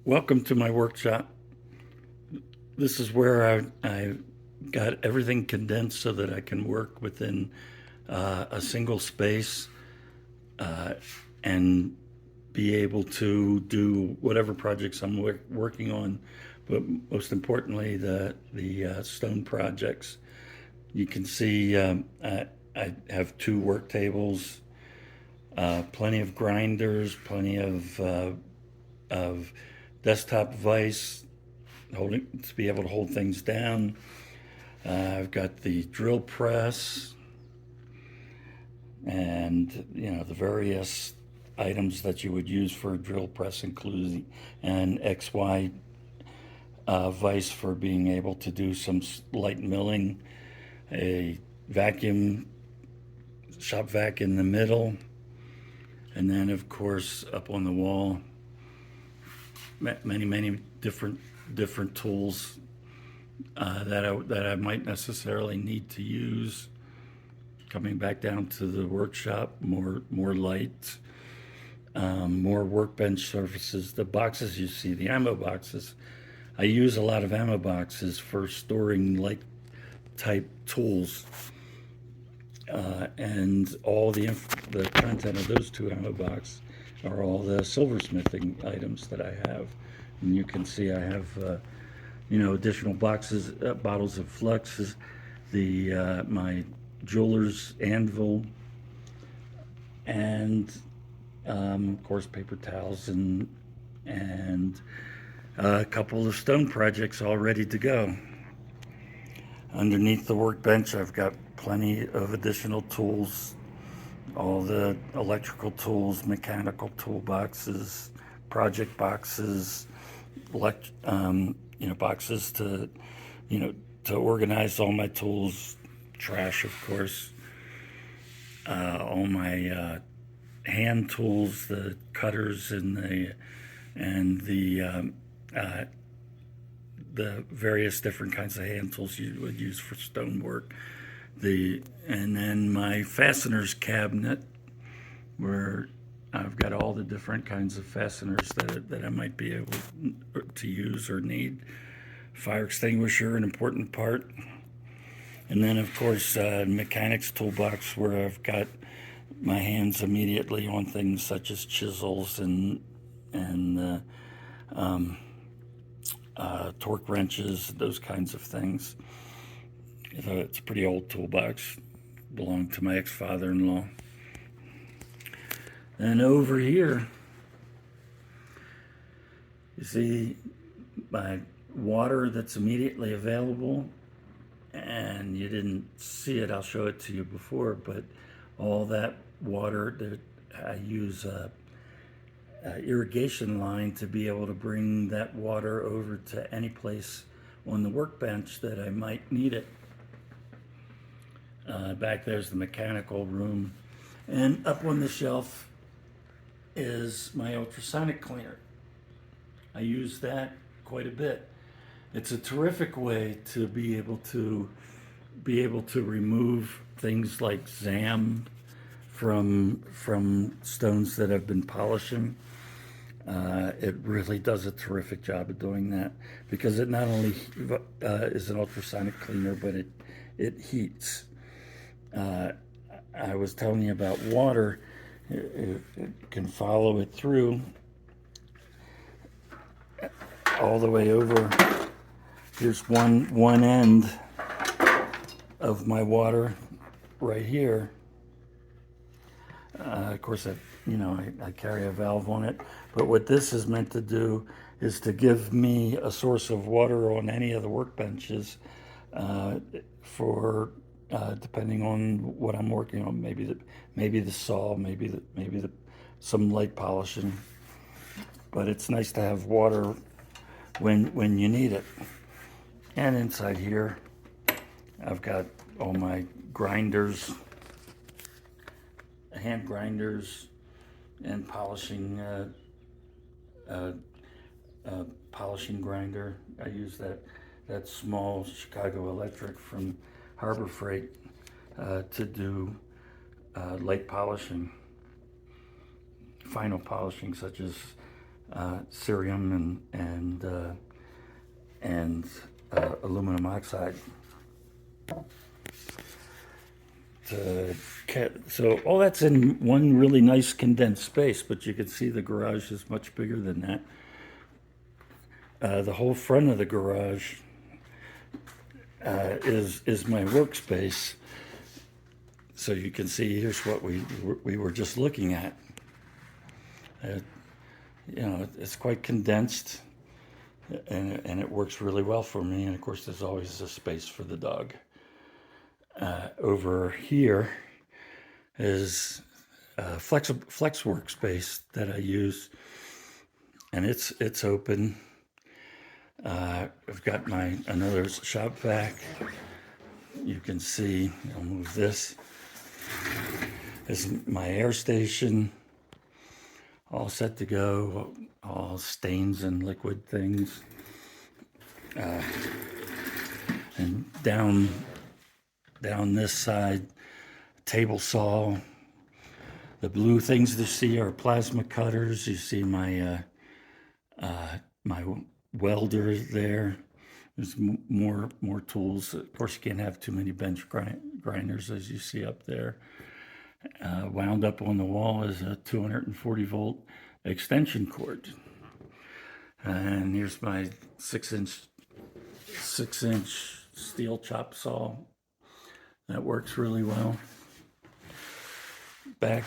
Welcome to my workshop. This is where I got everything condensed so that I can work within a single space uh, and be able to do whatever projects I'm working on, but most importantly, the stone projects. You can see I have two work tables, plenty of grinders, plenty of desktop vise holding to be able to hold things down. I've got the drill press and the various items that you would use for a drill press, including an XY vise for being able to do some light milling, a vacuum shop vac in the middle, and then of course up on the wall many different tools that I might necessarily need to use. Coming back down to the workshop, more light, more workbench surfaces. The boxes you see, the ammo boxes, I use a lot of ammo boxes for storing light type tools, and all the content of those two ammo boxes are all the silversmithing items that I have. And you can see I have additional boxes, bottles of fluxes, my jeweler's anvil, and of course paper towels and a couple of stone projects all ready to go. Underneath the workbench, I've got plenty of additional tools, all the electrical tools, mechanical toolboxes, project boxes, boxes to organize all my tools, trash, of course, all my hand tools, the cutters and the various different kinds of hand tools you would use for stonework. And then my fasteners cabinet, where I've got all the different kinds of fasteners that I might be able to use or need. Fire extinguisher, an important part. And then, of course, mechanics toolbox, where I've got my hands immediately on things such as chisels and torque wrenches, those kinds of things. It's a pretty old toolbox, belonged to my ex-father-in-law. And over here, you see my water that's immediately available, and you didn't see it, I'll show it to you before, but all that water that I use irrigation line to be able to bring that water over to any place on the workbench that I might need it. Back there's the mechanical room, and up on the shelf is my ultrasonic cleaner. I use that quite a bit. It's a terrific way to be able to remove things like ZAM from stones that I've been polishing. It really does a terrific job of doing that, because it not only is an ultrasonic cleaner, but it heats. I was telling you about water. It can follow it through all the way over. Here's one end of my water right here. Of course, I carry a valve on it, but what this is meant to do is to give me a source of water on any of the workbenches for depending on what I'm working on. Maybe the saw, maybe some light polishing. But it's nice to have water when you need it. And inside here, I've got all my grinders, hand grinders, and polishing polishing grinder. I use that small Chicago Electric from Harbor Freight to do light polishing, final polishing, such as cerium and aluminum oxide. So all that's in one really nice condensed space, but you can see the garage is much bigger than that. The whole front of the garage is my workspace. So you can see here's what we were just looking at. It's quite condensed, and it works really well for me. And of course, there's always a space for the dog. Over here is a flex workspace that I use, and it's open. I've got another shop vac. You can see, I'll move this. This is my air station, all set to go, all stains and liquid things. And down this side, table saw. The blue things you see are plasma cutters. You see my my welder there. There's more tools. Of course, you can't have too many bench grinders, as you see up there. Wound up on the wall is a 240 volt extension cord. And here's my 6-inch steel chop saw. That works really well. Back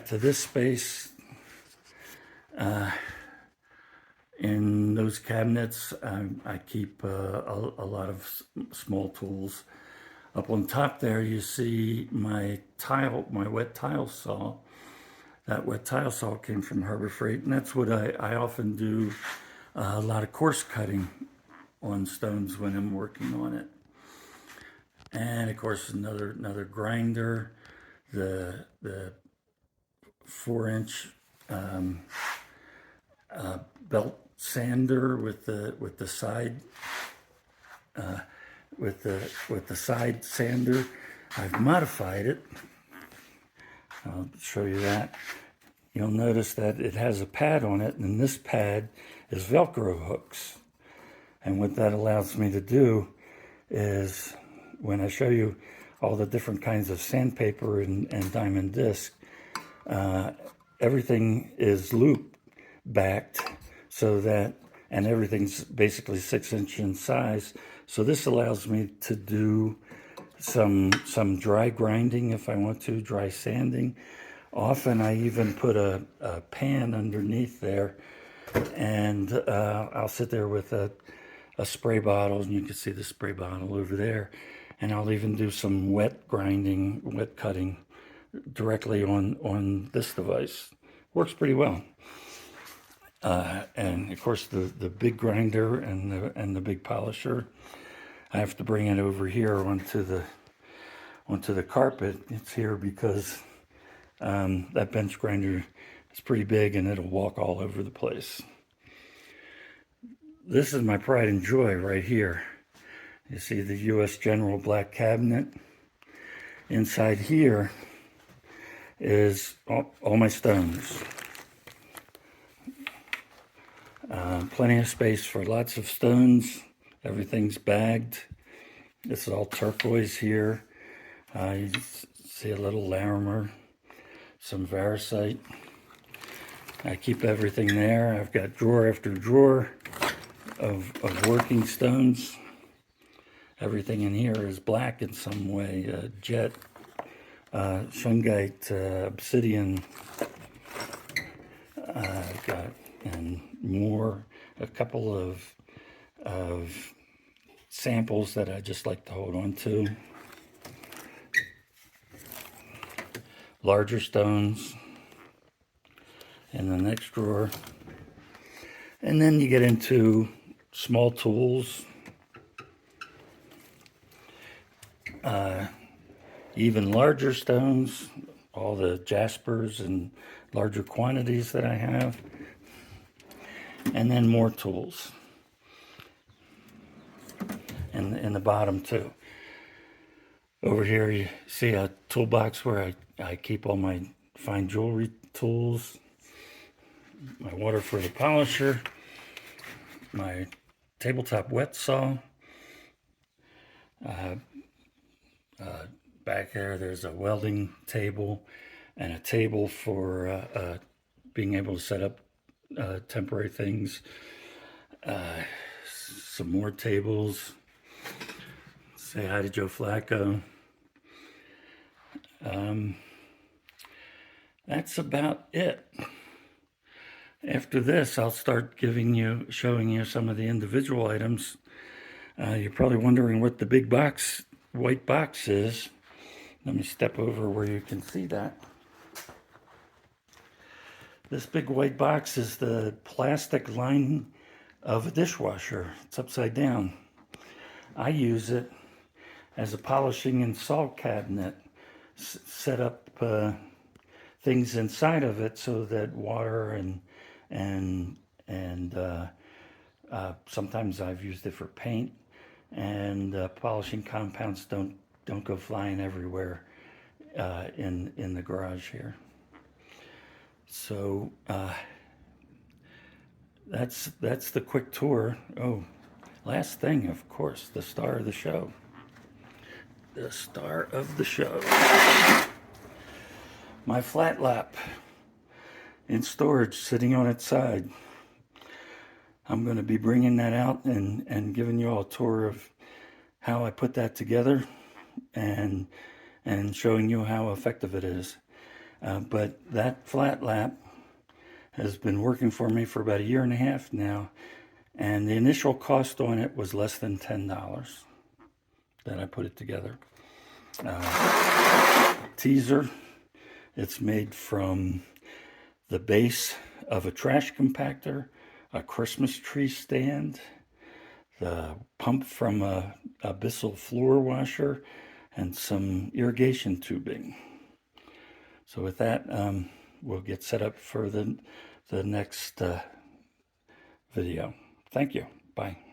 to this space. In those cabinets, I keep a lot of small tools. Up on top there, you see my wet tile saw. That wet tile saw came from Harbor Freight, and that's what I often do a lot of coarse cutting on stones when I'm working on it. And of course, another grinder, the 4-inch belt sander with the side side sander. I've modified it. I'll show you that. You'll notice that it has a pad on it, and this pad is Velcro hooks. And what that allows me to do is, when I show you all the different kinds of sandpaper and diamond disc, everything is loop backed so that, and everything's basically 6-inch in size. So this allows me to do some dry grinding if I want to, dry sanding. Often I even put a pan underneath there, and I'll sit there with a spray bottle, and you can see the spray bottle over there. And I'll even do some wet grinding, wet cutting directly on this device. Works pretty well. And of course the big grinder and the big polisher, I have to bring it over here onto the carpet. It's here because that bench grinder is pretty big and it'll walk all over the place. This is my pride and joy right here. You see the U.S. General black cabinet. Inside here is all my stones. Plenty of space for lots of stones. Everything's bagged. This is all turquoise here. You see a little Larimer, some Varisite. I keep everything there. I've got drawer after drawer of working stones. Everything in here is black in some way. Jet, shungite, obsidian, and more. A couple of samples that I just like to hold on to. Larger stones in the next drawer. And then you get into small tools. Even larger stones, all the jaspers and larger quantities that I have. And then more tools. And in the bottom too. Over here you see a toolbox where I keep all my fine jewelry tools. my water for the polisher, my tabletop wet saw. Back there's a welding table and a table for being able to set up temporary things. Some more tables. Say hi to Joe Flacco. That's about it. After this, I'll start showing you some of the individual items. You're probably wondering what the big white box is. Let me step over where you can see that. This big white box is the plastic lining of a dishwasher. It's upside down. I use it as a polishing and salt cabinet. Set up things inside of it so that water and sometimes I've used it for paint, and polishing compounds don't go flying everywhere in the garage here. So that's the quick tour. Oh, last thing, of course, the star of the show. The star of the show. My flat lap in storage, sitting on its side. I'm going to be bringing that out and giving you all a tour of how I put that together and showing you how effective it is. But that flat lap has been working for me for about 1.5 years now, and the initial cost on it was less than $10 that I put it together. Teaser, it's made from the base of a trash compactor, a Christmas tree stand, the pump from a Bissell floor washer, and some irrigation tubing. So with that, we'll get set up for the next video. Thank you. Bye.